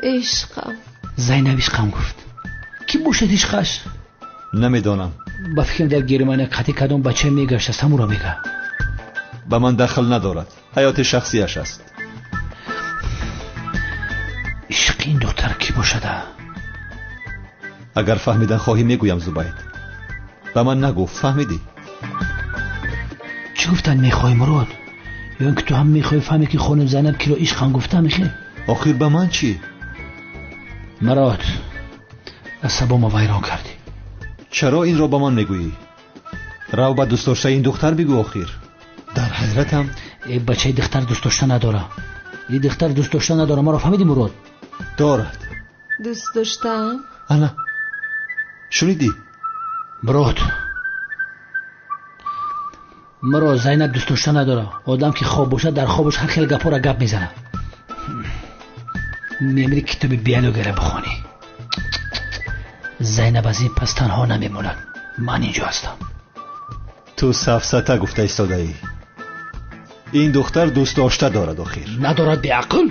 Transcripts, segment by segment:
عشقم. زینب عشقم گفت. کی باشد عشقش؟ نمیدانم. با فکرم در گرمانه قطعی کدام بچه میگشت است همون را میگه. به من دخل ندارد، حیات شخصیش است. عشق این دختر کی باشده؟ اگر فهمیدن خواهی میگویم زبید. به من نگو، فهمیدی؟ چی گفتن میخوای مراد؟ یا اینکه تو هم میخوای فهمی که خانم زینب کی را عشقم گفته میخوای؟ آخر به من چی؟ مراد عصبا ما ویران کردی. چرا این را به من میگویی؟ رو به دوست داشته این دختر بگو. آخر در حیرتم. این بچه دختر دوست داشته نداره. این دختر دوست داشته نداره. ما را فهمیدی مراد؟ دارد. دوست داشتم. انا شنیدی؟ مراد زینب دوست داشته نداره. آدم که خواب باشه در خوابش هر خیلی گپا را گپ میزنه. میمیری کتاب بیالوگ را بخونی. زینب از این پس تنها نمیموند. من اینجا هستم. تو سفسطه گفته ایستاده ای. این دختر دوست داشته دارد. آخر ندارد به عقل؟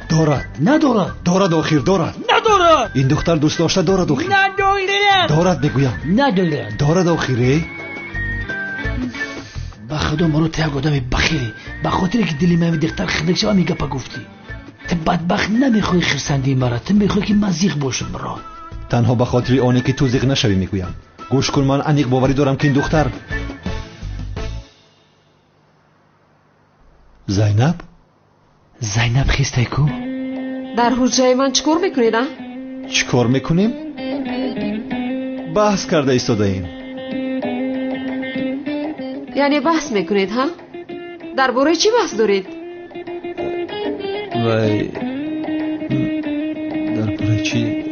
دارد. ندارد. دارد. آخر دارد. ندارد. این دختر دوست داشته دارد. آخر ندارد. دارد میگویم. ندارد. دارد. آخر با خدا مرا تو یک آدم بخیری. به خاطر که دلی من دختر خنک شوه میگه پا گفتی. تو بدبخت نمیخوای خرسندی مرا. تو میخوای که من زیغ باشم مرا. تنها به خاطر آنی که تو زیغ نشوی میگویم. گوش کن، من انیق باوری دارم که این دختر زینب خیسته کو؟ در حجره من چکار میکنید؟ چکار میکنیم؟ بحث کرده ایستاده ایم. یعنی بحث میکنید ها؟ درباره چی بحث دارید؟ وای درباره چی؟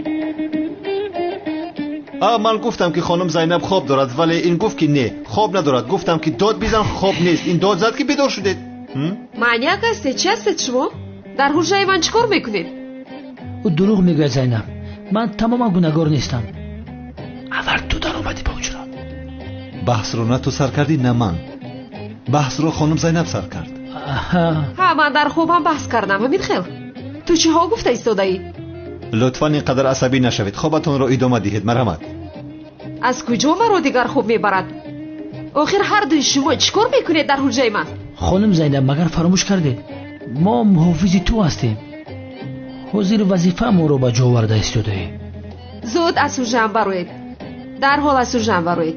من گفتم که خانم زینب خواب دارد، ولی این گفت که نه خواب ندارد. گفتم که داد بیزن، خواب نیست. این داد زد که بیدار شدید. معنیک هستید؟ چی هستید شما؟ در حجره من چکار میکنید؟ او دروغ میگه زینب. من تماما گناهگار نیستم. اول تو در اومدی به حجره. بحث رو نه تو سر کردی نه من. بحث رو خانم زینب سر کرد. ها من در خوابم بحث کردم. همین خیل. تو چی ها گفته ایستاده ای؟ لطفاً اینقدر عصبی نشوید. خوابتون رو ادامه دهید. مرحمت. از کجا مرا دیگر خوب میبرد؟ آخر هر دوی شما چیکار میکنید در حجره من؟ خانم زینب مگر فراموش کرده ما محافظ تو هستیم. حضور وظیفه ما رو به جا آورده ایستاده. زود از حجره بروید. در حال از حجره بروید.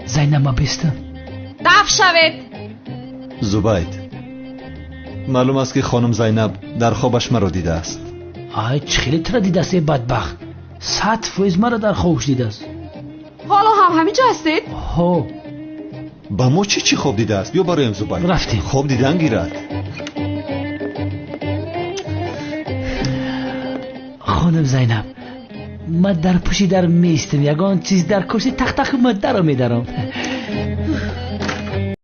زینب ما بیستم. دفع شوید. زبید، معلوم است که خانم زینب در خوابش مرا دیده است. آی چه خیلی تر دیده است بدبخت. 100% مرا در خوابش دیده است. حالا هم همینجا هستید؟ ها با ما چی خواب دیده است؟ بیا برایم زبید. رفتیم. خواب دیدن گیرد. خانم زینب من در پشت در میستم. یگان چیز در کرسی تخت مده را میدارم.